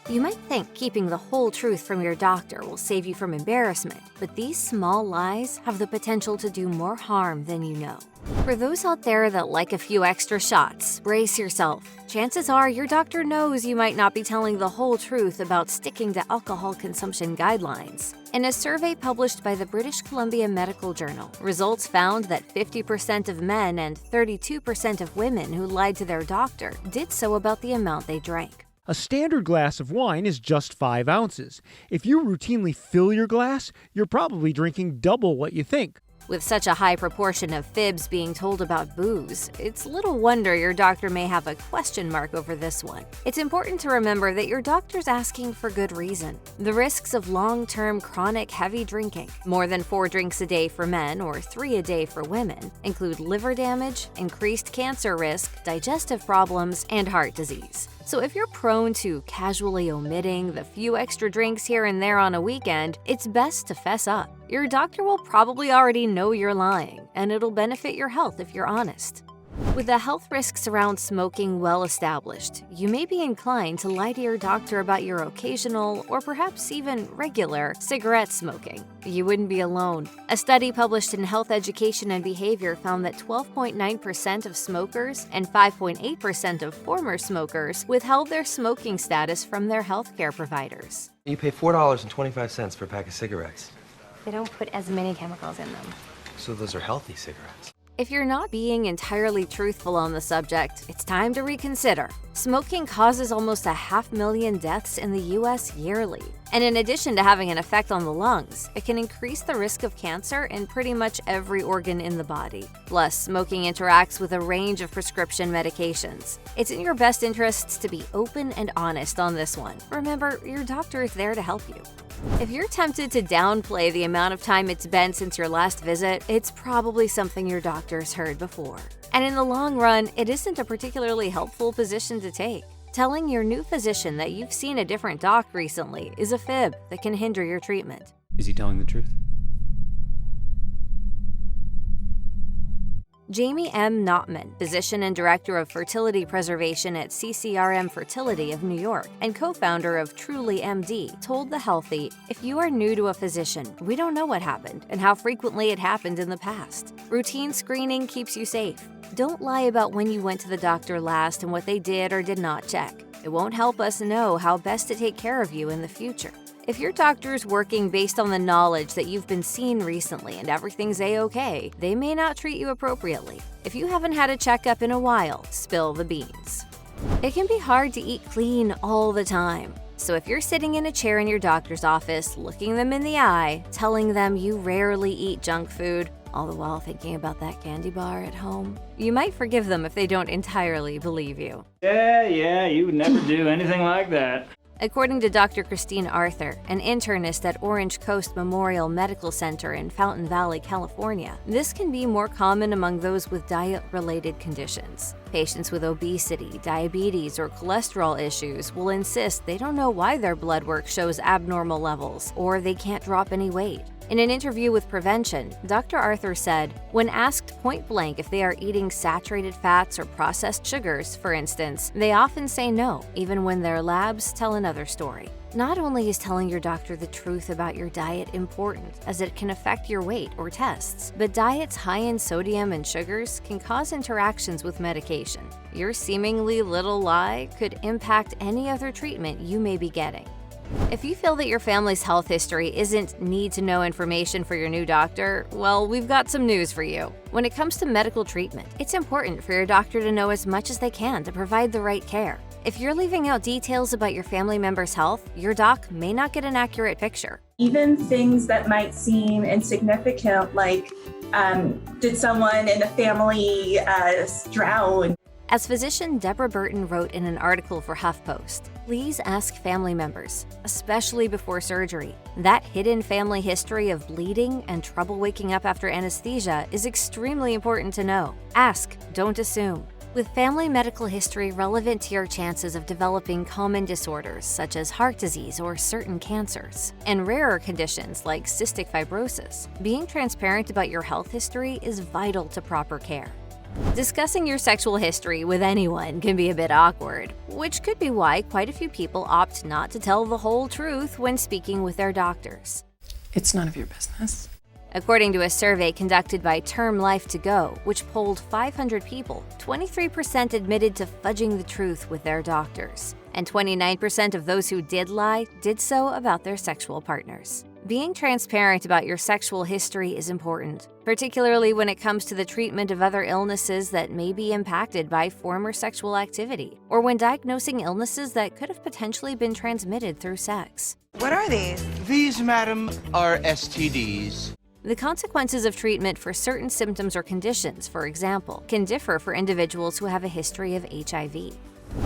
You might think keeping the whole truth from your doctor will save you from embarrassment, but these small lies have the potential to do more harm than you know. For those out there that like a few extra shots, brace yourself. Chances are your doctor knows you might not be telling the whole truth about sticking to alcohol consumption guidelines. In a survey published by the British Columbia Medical Journal, results found that 50% of men and 32% of women who lied to their doctor did so about the amount they drank. A standard glass of wine is just 5 ounces. If you routinely fill your glass, you're probably drinking double what you think. With such a high proportion of fibs being told about booze, it's little wonder your doctor may have a question mark over this one. It's important to remember that your doctor's asking for good reason. The risks of long-term chronic heavy drinking, more than 4 drinks a day for men or 3 a day for women, include liver damage, increased cancer risk, digestive problems, and heart disease. So if you're prone to casually omitting the few extra drinks here and there on a weekend, it's best to fess up. Your doctor will probably already know you're lying, and it'll benefit your health if you're honest. With the health risks around smoking well established, you may be inclined to lie to your doctor about your occasional, or perhaps even regular, cigarette smoking. You wouldn't be alone. A study published in Health Education and Behavior found that 12.9% of smokers and 5.8% of former smokers withheld their smoking status from their healthcare providers. You pay $4.25 for a pack of cigarettes. They don't put as many chemicals in them. So those are healthy cigarettes. If you're not being entirely truthful on the subject, it's time to reconsider. Smoking causes almost 500,000 deaths in the U.S. yearly. And in addition to having an effect on the lungs, it can increase the risk of cancer in pretty much every organ in the body. Plus, smoking interacts with a range of prescription medications. It's in your best interests to be open and honest on this one. Remember, your doctor is there to help you. If you're tempted to downplay the amount of time it's been since your last visit, it's probably something your doctor's heard before. And in the long run, it isn't a particularly helpful position to take. Telling your new physician that you've seen a different doc recently is a fib that can hinder your treatment. Is he telling the truth? Jamie M. Notman, physician and director of fertility preservation at CCRM Fertility of New York and co-founder of Truly MD, told The Healthy, "If you are new to a physician, we don't know what happened and how frequently it happened in the past. Routine screening keeps you safe. Don't lie about when you went to the doctor last and what they did or did not check. It won't help us know how best to take care of you in the future." If your doctor's working based on the knowledge that you've been seen recently and everything's A-okay, they may not treat you appropriately. If you haven't had a checkup in a while, spill the beans. It can be hard to eat clean all the time. So if you're sitting in a chair in your doctor's office, looking them in the eye, telling them you rarely eat junk food, all the while thinking about that candy bar at home, you might forgive them if they don't entirely believe you. Yeah, you would never do anything like that. According to Dr. Christine Arthur, an internist at Orange Coast Memorial Medical Center in Fountain Valley, California, this can be more common among those with diet-related conditions. Patients with obesity, diabetes, or cholesterol issues will insist they don't know why their blood work shows abnormal levels, or they can't drop any weight. In an interview with Prevention, Dr. Arthur said, when asked point-blank if they are eating saturated fats or processed sugars, for instance, they often say no, even when their labs tell another story. Not only is telling your doctor the truth about your diet important, as it can affect your weight or tests, but diets high in sodium and sugars can cause interactions with medication. Your seemingly little lie could impact any other treatment you may be getting. If you feel that your family's health history isn't need-to-know information for your new doctor, well, we've got some news for you. When it comes to medical treatment, it's important for your doctor to know as much as they can to provide the right care. If you're leaving out details about your family member's health, your doc may not get an accurate picture. Even things that might seem insignificant, like did someone in the family drown? As physician Deborah Burton wrote in an article for HuffPost, please ask family members, especially before surgery. That hidden family history of bleeding and trouble waking up after anesthesia is extremely important to know. Ask, don't assume. With family medical history relevant to your chances of developing common disorders such as heart disease or certain cancers, and rarer conditions like cystic fibrosis, being transparent about your health history is vital to proper care. Discussing your sexual history with anyone can be a bit awkward, which could be why quite a few people opt not to tell the whole truth when speaking with their doctors. It's none of your business. According to a survey conducted by Term Life to Go, which polled 500 people, 23% admitted to fudging the truth with their doctors, and 29% of those who did lie did so about their sexual partners. Being transparent about your sexual history is important, particularly when it comes to the treatment of other illnesses that may be impacted by former sexual activity, or when diagnosing illnesses that could have potentially been transmitted through sex. What are these? These, madam, are STDs. The consequences of treatment for certain symptoms or conditions, for example, can differ for individuals who have a history of HIV.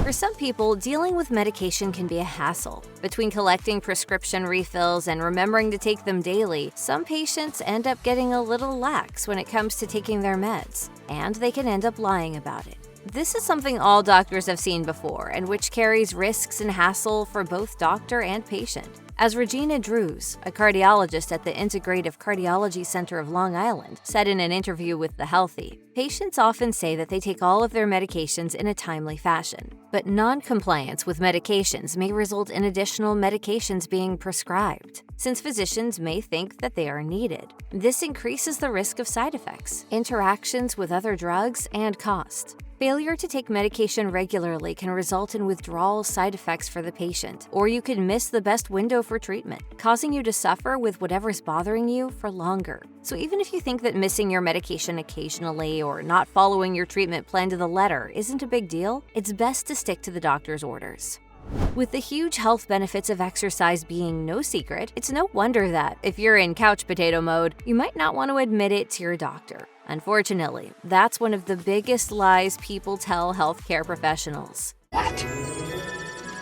For some people, dealing with medication can be a hassle. Between collecting prescription refills and remembering to take them daily, some patients end up getting a little lax when it comes to taking their meds, and they can end up lying about it. This is something all doctors have seen before, and which carries risks and hassle for both doctor and patient. As Regina Drews, a cardiologist at the Integrative Cardiology Center of Long Island, said in an interview with The Healthy, patients often say that they take all of their medications in a timely fashion. But non-compliance with medications may result in additional medications being prescribed, since physicians may think that they are needed. This increases the risk of side effects, interactions with other drugs, and cost. Failure to take medication regularly can result in withdrawal side effects for the patient, or you could miss the best window for treatment, causing you to suffer with whatever's bothering you for longer. So even if you think that missing your medication occasionally or not following your treatment plan to the letter isn't a big deal, it's best to stick to the doctor's orders. With the huge health benefits of exercise being no secret, it's no wonder that, if you're in couch potato mode, you might not want to admit it to your doctor. Unfortunately, that's one of the biggest lies people tell healthcare professionals. What?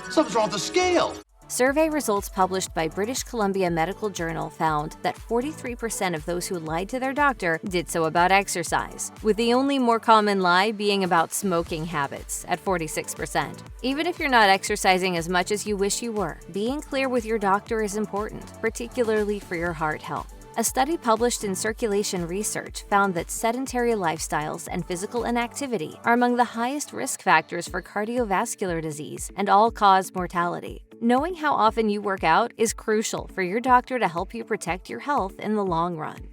Something's wrong with the scale. Survey results published by British Columbia Medical Journal found that 43% of those who lied to their doctor did so about exercise, with the only more common lie being about smoking habits at 46%. Even if you're not exercising as much as you wish you were, being clear with your doctor is important, particularly for your heart health. A study published in Circulation Research found that sedentary lifestyles and physical inactivity are among the highest risk factors for cardiovascular disease and all-cause mortality. Knowing how often you work out is crucial for your doctor to help you protect your health in the long run.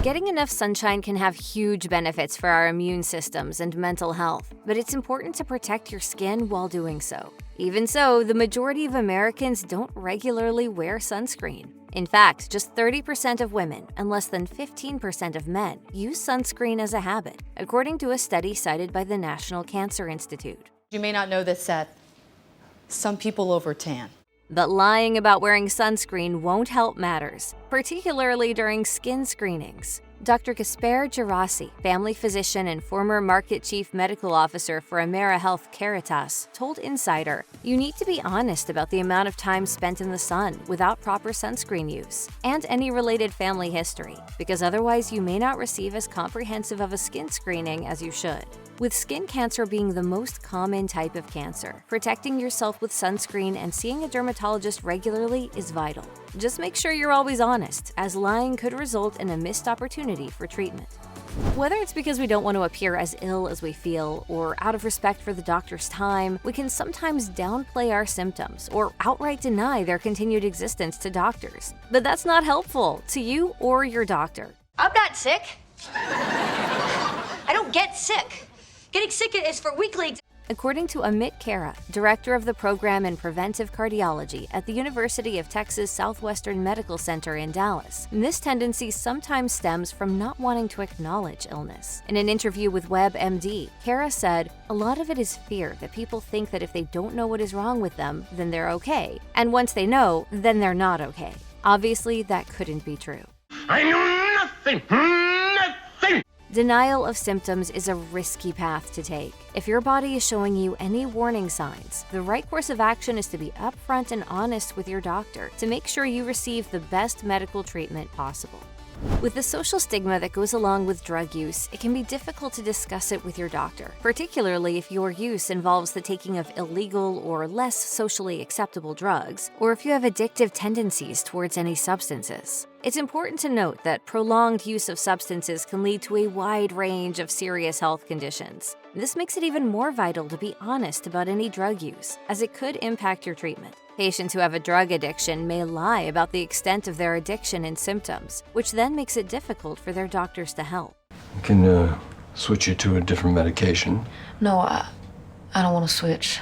Getting enough sunshine can have huge benefits for our immune systems and mental health, but it's important to protect your skin while doing so. Even so, the majority of Americans don't regularly wear sunscreen. In fact, just 30% of women and less than 15% of men use sunscreen as a habit, according to a study cited by the National Cancer Institute. You may not know this, Seth. Some people over-tan. But lying about wearing sunscreen won't help matters, particularly during skin screenings. Dr. Gasper Gerasi, family physician and former market chief medical officer for AmeriHealth Caritas, told Insider, "You need to be honest about the amount of time spent in the sun without proper sunscreen use, and any related family history, because otherwise you may not receive as comprehensive of a skin screening as you should." With skin cancer being the most common type of cancer, protecting yourself with sunscreen and seeing a dermatologist regularly is vital. Just make sure you're always honest, as lying could result in a missed opportunity for treatment. Whether it's because we don't want to appear as ill as we feel, or out of respect for the doctor's time, we can sometimes downplay our symptoms or outright deny their continued existence to doctors. But that's not helpful to you or your doctor. I'm not sick. I don't get sick. Getting sick is for weaklings. According to Amit Kara, director of the program in preventive cardiology at the University of Texas Southwestern Medical Center in Dallas, this tendency sometimes stems from not wanting to acknowledge illness. In an interview with WebMD, Kara said, "A lot of it is fear that people think that if they don't know what is wrong with them, then they're okay. And once they know, then they're not okay. Obviously, that couldn't be true." I know nothing. Nothing. Denial of symptoms is a risky path to take. If your body is showing you any warning signs, the right course of action is to be upfront and honest with your doctor to make sure you receive the best medical treatment possible. With the social stigma that goes along with drug use, it can be difficult to discuss it with your doctor, particularly if your use involves the taking of illegal or less socially acceptable drugs, or if you have addictive tendencies towards any substances. It's important to note that prolonged use of substances can lead to a wide range of serious health conditions. This makes it even more vital to be honest about any drug use, as it could impact your treatment. Patients who have a drug addiction may lie about the extent of their addiction and symptoms, which then makes it difficult for their doctors to help. I can switch you to a different medication. No, I don't want to switch.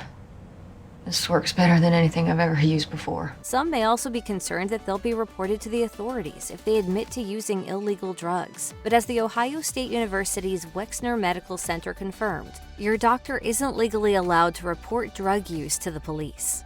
This works better than anything I've ever used before. Some may also be concerned that they'll be reported to the authorities if they admit to using illegal drugs. But as the Ohio State University's Wexner Medical Center confirmed, your doctor isn't legally allowed to report drug use to the police.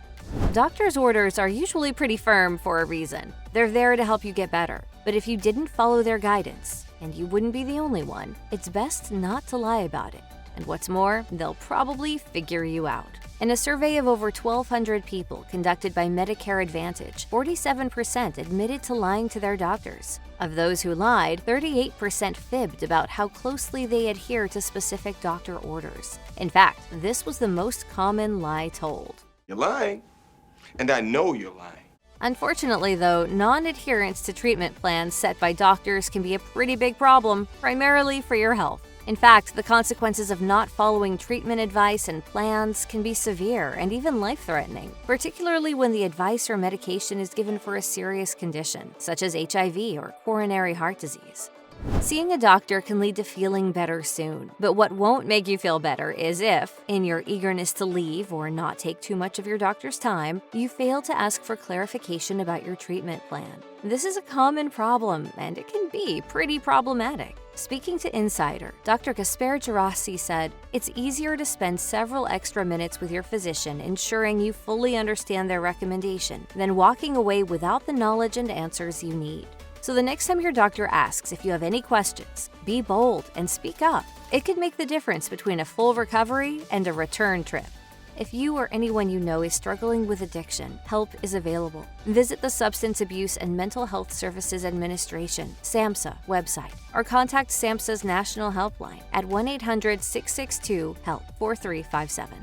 Doctor's orders are usually pretty firm for a reason. They're there to help you get better. But if you didn't follow their guidance, and you wouldn't be the only one, it's best not to lie about it. And what's more, they'll probably figure you out. In a survey of over 1,200 people conducted by Medicare Advantage, 47% admitted to lying to their doctors. Of those who lied, 38% fibbed about how closely they adhere to specific doctor orders. In fact, this was the most common lie told. You're lying, and I know you're lying. Unfortunately, though, non-adherence to treatment plans set by doctors can be a pretty big problem, primarily for your health. In fact, the consequences of not following treatment advice and plans can be severe and even life-threatening, particularly when the advice or medication is given for a serious condition, such as HIV or coronary heart disease. Seeing a doctor can lead to feeling better soon, but what won't make you feel better is if, in your eagerness to leave or not take too much of your doctor's time, you fail to ask for clarification about your treatment plan. This is a common problem, and it can be pretty problematic. Speaking to Insider, Dr. Gasper Gerasi said, "It's easier to spend several extra minutes with your physician ensuring you fully understand their recommendation than walking away without the knowledge and answers you need. So the next time your doctor asks if you have any questions, be bold and speak up. It could make the difference between a full recovery and a return trip." If you or anyone you know is struggling with addiction, help is available. Visit the Substance Abuse and Mental Health Services Administration, SAMHSA, website, or contact SAMHSA's National Helpline at 1-800-662-HELP 4357.